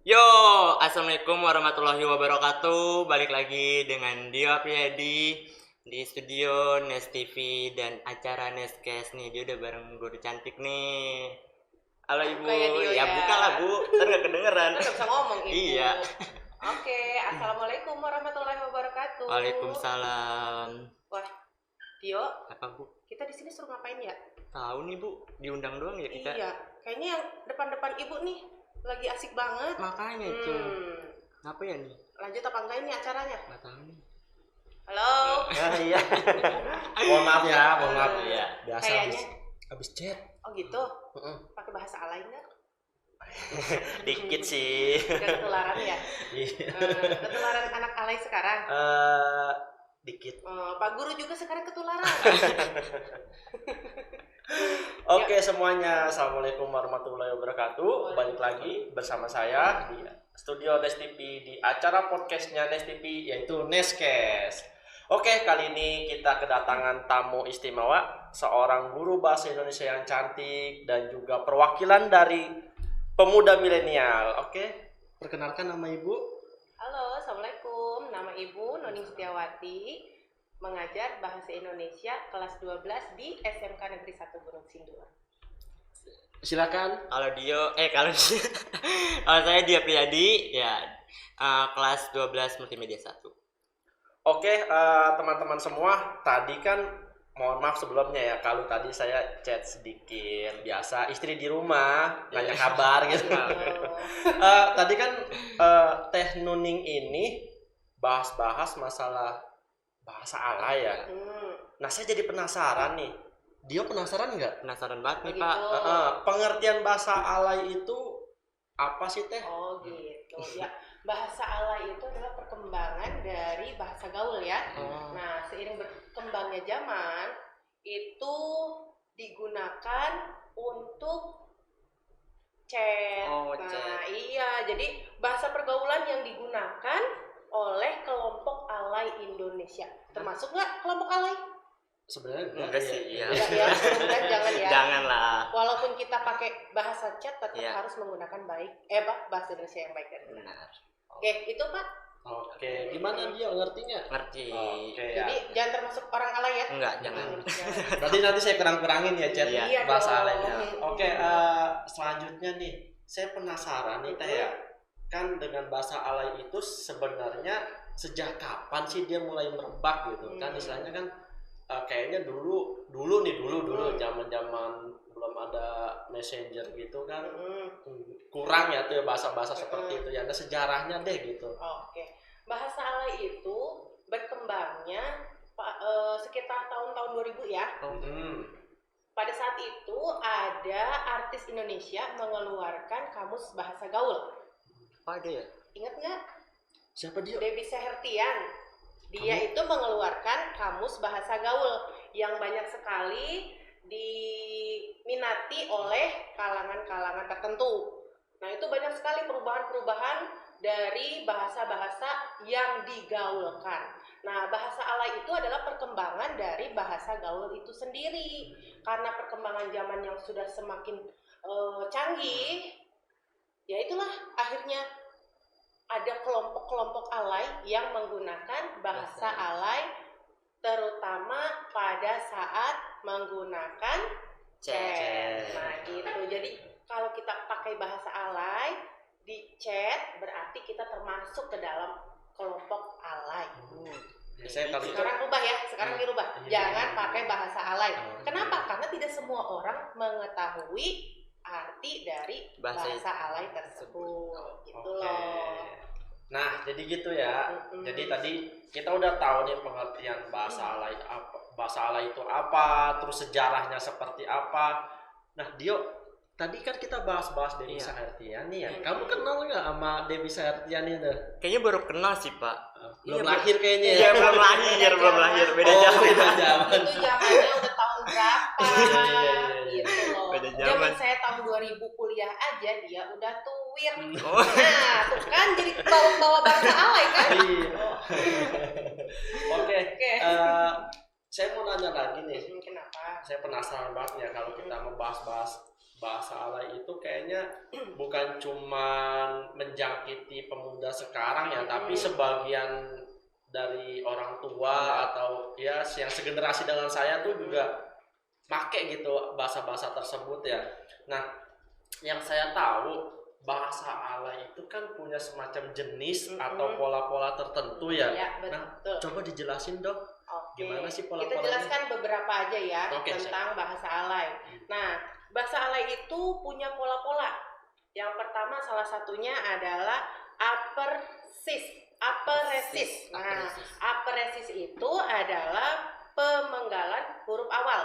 Yo, assalamualaikum warahmatullahi wabarakatuh. Balik lagi dengan Dio Apriyadi di studio Nes TV dan acara Neskes nih. Dia udah bareng guru cantik nih. Halo ibu, Buka ya Dio ya ya. buka lah bu, ntar gak kedengeran. Kan gak bisa ngomong ibu. Iya. Oke, assalamualaikum warahmatullahi wabarakatuh. Waalaikumsalam. Wah, Dio, Apa bu? kita di sini suruh ngapain ya? Tahu nih bu, diundang doang ya kita. Iya, kayaknya yang depan-depan ibu nih lagi asik banget. Makanya itu. Apa ya nih? Lanjut apa enggak ini acaranya? Gak tahu nih. Halo. Iya. Mohon maaf ya, mohon maaf ya. Biasa Kayaknya. habis chat. Oh gitu. Pakai bahasa alay nggak? Dikit sih. Udah ketularan ya? Iya. Ketularan anak alay sekarang. Dikit. Pak Guru juga sekarang ketularan. Oke semuanya, assalamualaikum warahmatullahi wabarakatuh. Balik lagi bersama saya di studio Nes TV di acara podcastnya Nes TV yaitu Neskes. Oke, kali ini kita kedatangan tamu istimewa, seorang guru bahasa Indonesia yang cantik dan juga perwakilan dari pemuda milenial. Oke, perkenalkan nama ibu. Halo, assalamualaikum. Nama Ibu Noning Setiawati, mengajar bahasa Indonesia kelas 12 di SMK Negeri 1 Gunung Sindur. Silakan. Kalau kalau saya Dio Apriyadi ya, kelas 12 multimedia 1. Oke, teman-teman semua, tadi kan mohon maaf sebelumnya ya kalau tadi saya chat sedikit, biasa istri di rumah nanya kabar gitu. Tadi kan Teh Nuning ini bahas-bahas masalah bahasa alay ya. Nah, saya jadi penasaran nih. Dia penasaran nggak? Penasaran banget nih Begitu. Pak. Pengertian bahasa alay itu apa sih Teh? Oh gitu ya. Bahasa alay itu adalah perkembangan dari bahasa gaul ya. Nah, seiring berkembangnya zaman itu digunakan untuk chat. Oh, Nah, chat. iya. Jadi bahasa pergaulan yang digunakan oleh kelompok alay Indonesia. Termasuk nggak kelompok alay? Sebenarnya Enggak sih, ya. Enggak ya, mudah-mudahan jangan ya. Janganlah. Walaupun kita pakai bahasa chat tetap Iya. harus menggunakan bahasa Indonesia yang baik dan benar. Benar. Oke, itu Pak. Oke, gimana dia ngertinya? Ngerti. Oke, Jadi ya. jangan termasuk orang alay ya. Enggak, jangan. Berarti nanti saya kurang-kurangin ya chat Iya bahasa dong. alaynya. Oke, selanjutnya nih, saya penasaran nih Teh ya. Kan dengan bahasa alay itu sebenarnya sejak kapan sih dia mulai merebak gitu? Kan istilahnya kan kayaknya dulu zaman-zaman belum ada messenger gitu kan. Kurang ya tuh ya bahasa-bahasa seperti itu ya. Ada sejarahnya deh gitu. Oke. Bahasa alay itu berkembangnya sekitar tahun-tahun 2000 ya. Pada saat itu ada artis Indonesia mengeluarkan kamus bahasa gaul. Apa ada ya? Ingat nggak? Siapa dia? Debbie Sehertian. Dia itu mengeluarkan kamus bahasa gaul yang banyak sekali diminati oleh kalangan-kalangan tertentu. Nah, itu banyak sekali perubahan-perubahan dari bahasa-bahasa yang digaulkan. Nah, bahasa alay itu adalah perkembangan dari bahasa gaul itu sendiri. Karena perkembangan zaman yang sudah semakin canggih, ya itulah akhirnya ada kelompok-kelompok alay yang menggunakan bahasa alay terutama pada saat menggunakan chat. Nah, gitu. Jadi kalau kita pakai bahasa alay di chat berarti kita termasuk ke dalam kelompok alay. Saya kalau itu Sekarang rubah ya, sekarang dirubah. Jangan pakai bahasa alay. Kenapa? Karena tidak semua orang mengetahui arti dari bahasa alay tersebut. Gitu loh. Nah, jadi gitu ya. Jadi tadi kita udah tahu nih pengertian bahasa alay apa, bahasa alay itu apa, terus sejarahnya seperti apa. Nah, Dio, tadi kan kita bahas-bahas Dewi Sahertian nih ya. Kamu kenal nggak sama Dewi Sahertian itu? Kayaknya baru kenal sih Pak. Belum lahir kayaknya Iya, ya. belum lahir. Beda Oh, zaman. beda zaman. Itu zamannya udah tahun berapa? Iya. Gitu loh. Beda zaman. Zaman saya tahun 2000 kuliah aja dia udah tuwir. Oh. Nah, tuh kan jadi bawa-bawa bahasa alay kan? Iya. Oke. Saya mau nanya lagi nih. Kenapa? Saya penasaran banget ya kalau kita membahas-bahas bahasa alay itu kayaknya bukan cuman menjangkiti pemuda sekarang ya, tapi sebagian dari orang tua atau ya yang segenerasi dengan saya tuh juga make gitu bahasa-bahasa tersebut ya. Nah, yang saya tahu bahasa alay itu kan punya semacam jenis atau pola-pola tertentu ya. Ya, betul. Nah, coba dijelasin dok. Oke. Gimana sih Kita pola-polanya? jelaskan beberapa aja ya Oke, tentang bahasa alay. Nah, bahasa alay itu punya pola-pola. Yang pertama salah satunya adalah apersis. Aperesis. Nah, aperesis itu adalah pemenggalan huruf awal.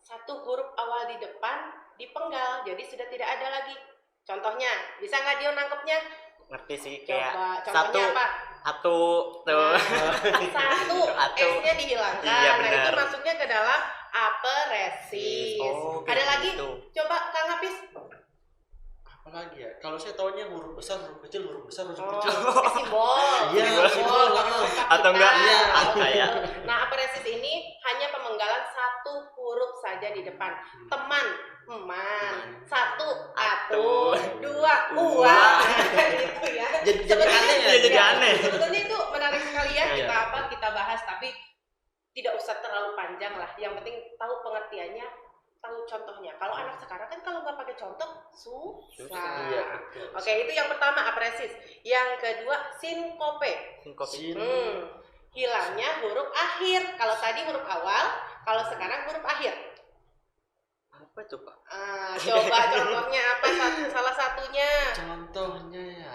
Satu huruf awal di depan dipenggal, jadi sudah tidak ada lagi. Contohnya, bisa nggak Dio nangkepnya? Ngerti sih kayak Coba, satu contohnya apa? satu tuh. Satu S-nya dihilangkan. Iya, Nah, itu benar. masuknya ke dalam aperesis. Oh, Ada kayak lagi? gitu. Coba Kang Hafiz. Apalagi ya? Kalau saya taunya huruf besar, huruf kecil, huruf besar, huruf Oh, kecil. simbol. Iya, simbol. Atau enggak? Iya. Kayak Nah, aperesis ini hanya pemenggalan satu huruf saja di depan. Teman, eman, satu, atu, dua, uang. Gitu ya. Jadi Sebenarnya- aneh ya? Iya, jadi aneh. Sebetulnya itu menarik sekali ya Iya. kita bahas, tapi tidak usah terlalu panjang lah. Yang penting tahu pengertiannya, tahu contohnya. Kalau anak sekarang kan kalau nggak pakai contoh susah. Iya, betul. Oke, itu yang pertama apresis. Yang kedua sinkope. kopi. Hilangnya huruf akhir. Kalau tadi huruf awal, kalau sekarang huruf akhir. Apa tuh Pak? Coba contohnya apa? Salah satunya Contohnya ya.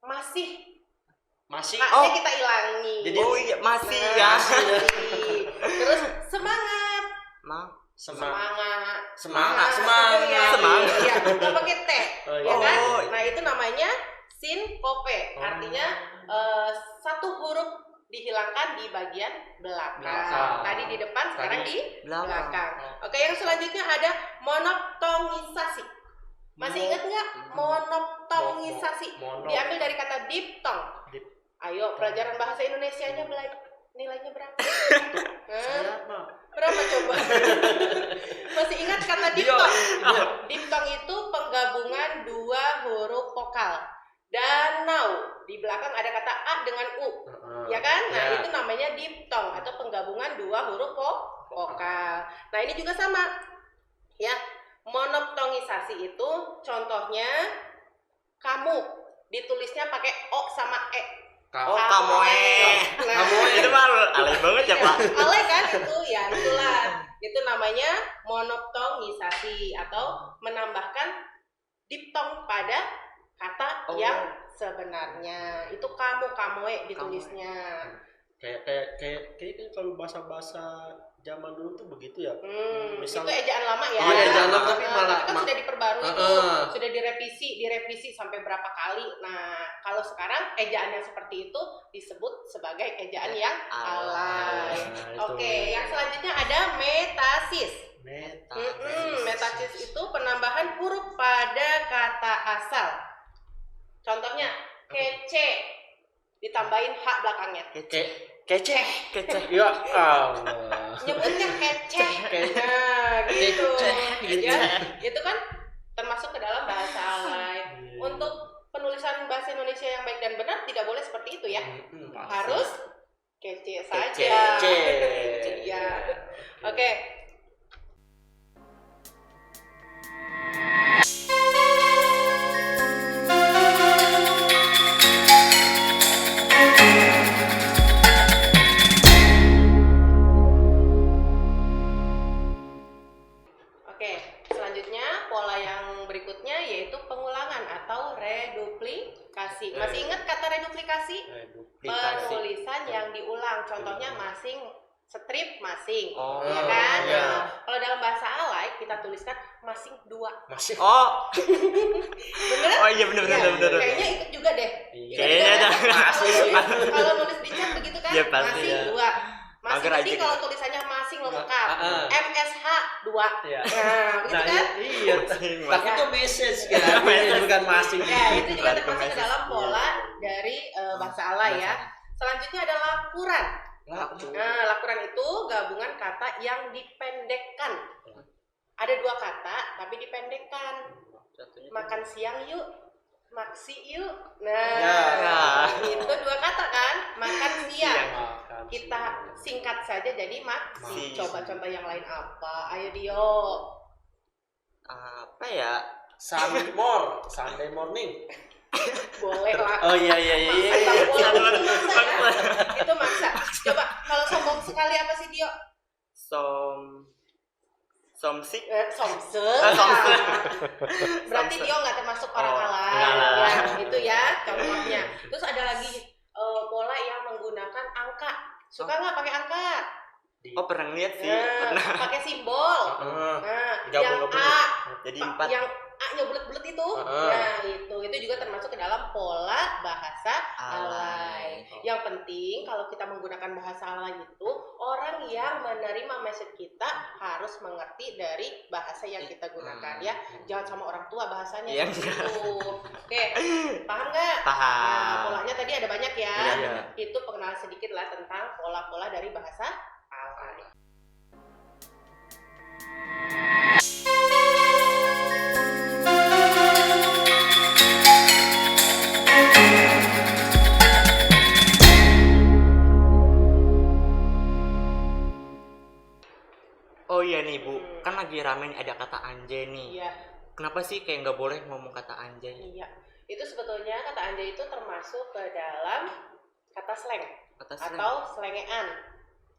masih. Masih. A-nya kita ilangi. Jadi- Oh iya masih Nah, ya. masih. Terus semangat. Semangat. Semangat. Semangat. Semangat. Iya, nggak pakai T. Oh, Ya iya. kan? Oh. Nah, itu namanya sinkope. Oh. Artinya satu huruf dihilangkan di bagian belakang. Belakang. Tadi di depan, sekarang Tadi di belakang. belakang. Oke, yang selanjutnya ada monoptongisasi. Masih ingat nggak monoptongisasi? Mono. Diambil dari kata diptong. Dip- Ayo, pelajaran bahasa Indonesianya nilainya berapa? Saya mah. Berapa coba? Masih ingat kata diptong? Diptong itu penggabungan dua huruf vokal. Danau, di belakang ada kata A dengan U, ya kan? Nah, itu namanya diptong atau penggabungan dua huruf vokal. Nah, ini juga sama. Ya, monoptongisasi itu contohnya kamu, ditulisnya pakai O sama E. Oh kamoe. Nah, Itu mah alay banget ya Pak. alay kan itu, ya itulah. Itu namanya monoptongisasi atau menambahkan diptong pada kata yang sebenarnya. Itu kamoe ditulisnya. Kayak kan kalau bahasa zaman dulu tuh begitu ya. Misal- Itu ejaan lama ya. Oh, ejaan lama, tapi malah- kan sudah diperbarui tuh, Heeh. sudah direvisi sampai berapa kali. Nah, kalau sekarang ejaan yang seperti itu disebut sebagai ejaan yang alay. Nah, itu. Oke, yang selanjutnya ada metasis. Metasis. Metasis itu penambahan huruf pada kata asal. Contohnya kece ditambahin H belakangnya. Kece. Kece. Ya Allah. Nyebutnya kece. Kece. Nah, gitu. Kece. Ya, itu kan termasuk ke dalam bahasa alay. Iya. Untuk penulisan bahasa Indonesia yang baik dan benar tidak boleh seperti itu ya. Pasti. Harus kece saja. Kece. Ya. Oke. Oke, selanjutnya pola yang berikutnya yaitu pengulangan atau reduplikasi. Masih ingat kata reduplikasi? Penulisan yang diulang. Contohnya masing, strip masing. Oh, Ya kan? iya. Nah, kalau dalam bahasa alay kita tuliskan masing dua. Masih. Oh. Bener? Oh iya benar Ya, benar. kayaknya ikut juga deh. Iya. Kayaknya Ikut juga ada. kan? Masih. Kalau nulis di chat begitu kan? Iya, pasti, masing ya. dua. Masing Mager jadi aja kalau gitu. tulisannya masing lengkap. Ah, ah. MSH 2. Iya. Nah, begitu Nah, kan? iya. Masing, Tapi Mas. itu message kan, bukan masing. Ya, itu juga Balik ke termasuk ke message. dalam pola Iya. dari bahasa alay ya. Selanjutnya ada lakuran. Nah, lakuran itu gabungan kata yang dipendekkan. Ada dua kata tapi dipendekkan. Contohnya Makan siang yuk, maksi yuk. Nah, Ya. itu dua kata kan, makan siang. Makan Kita siang. singkat saja jadi maksi. Maksi. Coba contoh yang lain apa? Ayo Dio. apa ya? Sunday morning. Boleh lah. Oh iya. Itu maksa. Coba kalau sombong sekali apa sih Dio? Somsik. Somse. Somse. Berarti Dio nggak termasuk orang alay. enggak lah. Ya, itu ya contohnya. Terus ada lagi pola yang menggunakan angka. Suka nggak pakai angka? Oh, pernah lihat sih. Nah, Pernah. pakai simbol. Heeh. Nah, Gabung-gabung. yang A, Jadi 4. yang A-nya bulat-bulat itu. Heeh. Nah, itu juga termasuk ke dalam pola bahasa alay. Alay. Yang penting kalau kita menggunakan bahasa alay itu, orang yang menerima message kita harus mengerti dari bahasa yang kita gunakan ya. Jangan sama orang tua bahasanya Iya. seperti itu. Oke, paham nggak? Nah, Paham. polanya tadi ada banyak ya. Iya. Itu pengenalan sedikit lah tentang pola-pola dari bahasa alay. Oh iya nih Bu, kan lagi rame nih ada kata anjay nih. Iya. Kenapa sih kayak nggak boleh ngomong kata anjay? Iya, itu sebetulnya kata anjay itu termasuk ke dalam kata slang Kata slang. atau slengean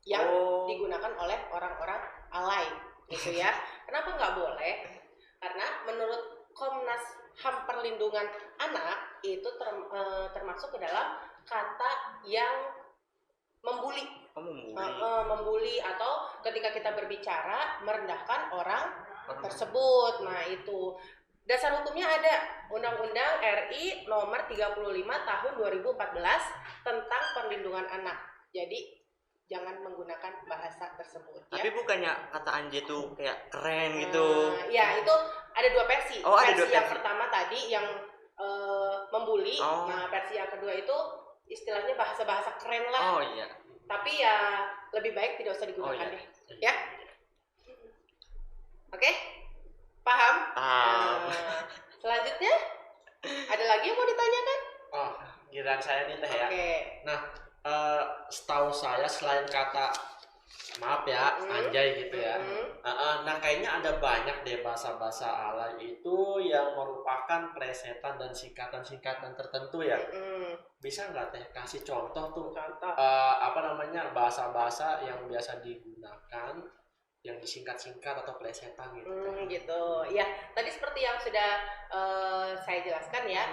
yang Oh. digunakan oleh orang-orang alay, gitu ya. Kenapa nggak boleh? Karena menurut Komnas HAM Perlindungan Anak itu termasuk ke dalam kata yang membuli, Oh, membuli. membuli atau ketika kita berbicara merendahkan orang Orang- tersebut. Nah, itu dasar hukumnya ada Undang-Undang RI nomor 35 tahun 2014 tentang perlindungan anak. Jadi jangan menggunakan bahasa tersebut ya. Tapi bukannya kata anjay tuh kayak keren gitu. Ya, itu ada dua versi. Oh, ada dua yang versi. pertama tadi yang membuli. Oh. Nah, versi yang kedua itu istilahnya bahasa-bahasa keren lah. Oh iya. Tapi ya lebih baik tidak usah digunakan Oh, iya. deh. Ya. Oke? Paham? Paham. Nah, selanjutnya ada lagi yang mau ditanyakan? Oh, giliran saya nih Teh ya. Oke. Setahu saya selain kata maaf ya, anjay gitu ya. Nah, kayaknya ada banyak deh bahasa-bahasa alay itu yang merupakan plesetan dan singkatan-singkatan tertentu ya. Bisa nggak Teh kasih contoh tuh Contoh. bahasa-bahasa yang biasa digunakan yang disingkat-singkat atau plesetan gitu Teh? Gitu. Ya, tadi seperti yang sudah saya jelaskan ya.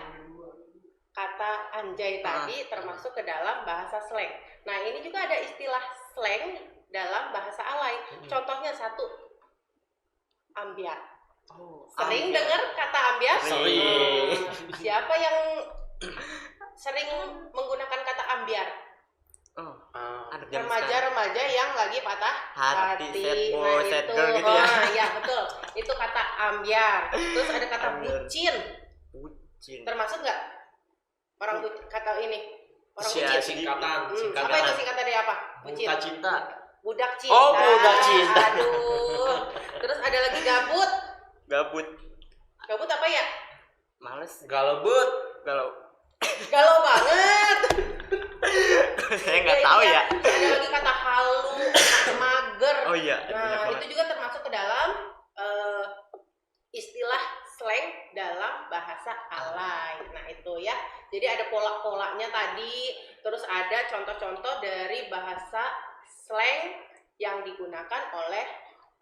Kata anjay tadi termasuk ke dalam bahasa slang. Nah, ini juga ada istilah slang dalam bahasa alay. Contohnya satu, ambyar. Oh, Sering ambyar. dengar kata ambyar? Sering. Siapa yang sering menggunakan kata ambyar? Oh, anak zaman sekarang. Remaja-remaja yang lagi patah Hati, sad boy, Nah, sad itu. girl gitu ya. Ya, betul. Itu kata ambyar. Terus ada kata Ambyar. bucin. Bucin. Termasuk nggak orang kata ini? Orang Sia- bucin. Singkatan. Apa itu singkatan dari apa? Bucin. Buta cinta. Budak cinta. Oh, budak cinta. Aduh. Terus ada lagi gabut. Gabut. Gabut apa ya? Males. Galebut. Galau banget. Saya nggak tahu ya. Ada lagi kata halu, kata mager. Oh iya, banyak Nah, banget. itu juga termasuk ke dalam istilah slang dalam bahasa alay. Nah, itu ya. Jadi ada pola-polanya tadi, terus ada contoh-contoh dari bahasa slang yang digunakan oleh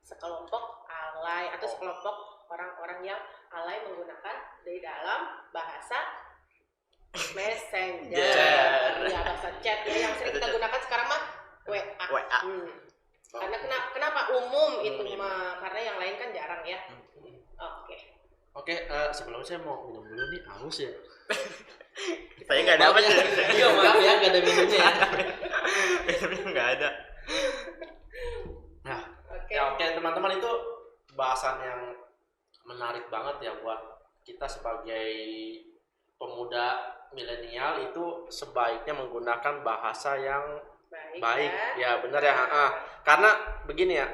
sekelompok alay atau sekelompok orang-orang yang alay menggunakan di dalam bahasa messenger. Ya, bahasa chat ya yang sering kita gunakan sekarang mah WA. WA. Karena kenapa umum itu mah, karena yang lain kan jarang ya. Oke, sebelum saya mau minum dulu nih, haus ya. Saya nggak dapat. Iya, maaf ya, nggak ada minumnya ya. Minumnya nggak ada. Nah, Oke. ya oke teman-teman, itu bahasan yang menarik banget ya buat kita sebagai pemuda milenial. Itu sebaiknya menggunakan bahasa yang baik. Ya benar ya. Karena begini ya,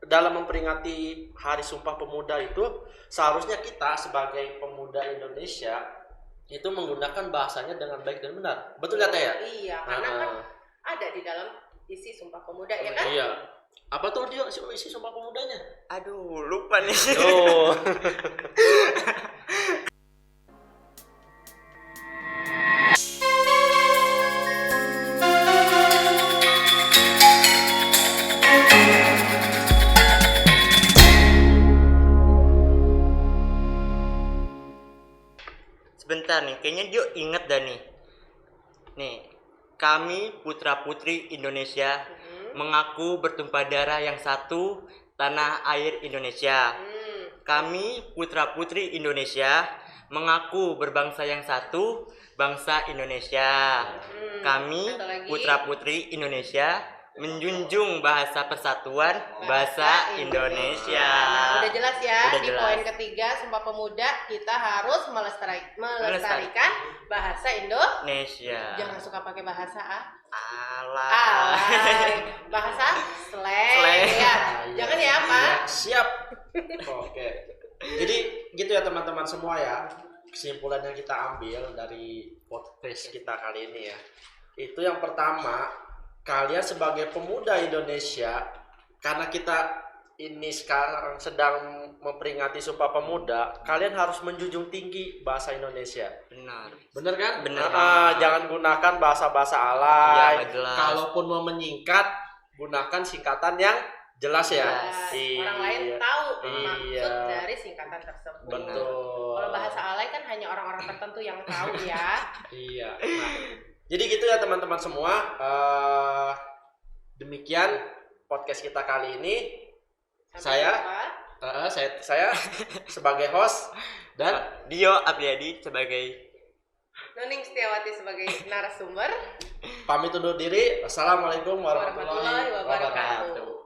dalam memperingati Hari Sumpah Pemuda itu seharusnya kita sebagai pemuda Indonesia itu menggunakan bahasanya dengan baik dan benar. Betul nggak Teh ya? Iya, karena kan ada di dalam isi Sumpah Pemuda ya kan? Iya. Apa tuh dia isi Sumpah Pemudanya? Aduh, lupa nih. Oh. Sebentar nih, kayaknya dia inget dah nih. Nih, kami putra-putri Indonesia mengaku bertumpah darah yang satu, tanah air Indonesia. Kami putra-putri Indonesia mengaku berbangsa yang satu, bangsa Indonesia. Kami Satu lagi. putra-putri Indonesia menjunjung bahasa persatuan, bahasa Indonesia. Nah, udah jelas ya. Udah Di jelas. poin ketiga Sumpah Pemuda kita harus melestarikan bahasa Indonesia. Jangan suka pakai bahasa Alah. alay. Bahasa slang. Slang. Ya. Jangan ya, Pak. Ya, siap. Oke. Jadi gitu ya teman-teman semua ya. Kesimpulan yang kita ambil dari podcast kita kali ini ya. Itu yang pertama, kalian sebagai pemuda Indonesia, karena kita ini sekarang sedang memperingati Sumpah Pemuda, kalian harus menjunjung tinggi bahasa Indonesia. Benar. Bener kan? Bener Nah, banget. jangan gunakan bahasa-bahasa Iya, alay. nggak jelas. Kalaupun mau menyingkat, gunakan singkatan yang jelas ya. Jelas. Orang lain tahu maksud Iya. dari singkatan tersebut. Betul. Kalau bahasa alay kan hanya orang-orang tertentu yang tahu ya. Iya. Nah, jadi gitu ya teman-teman semua. Demikian podcast kita kali ini. Sampai Saya jumpa. saya sebagai host dan Dio Apriyadi sebagai Nuning Setiawati sebagai narasumber. pamit undur diri. Assalamualaikum warahmatullahi Warahmatullahi wabarakatuh. wabarakatuh.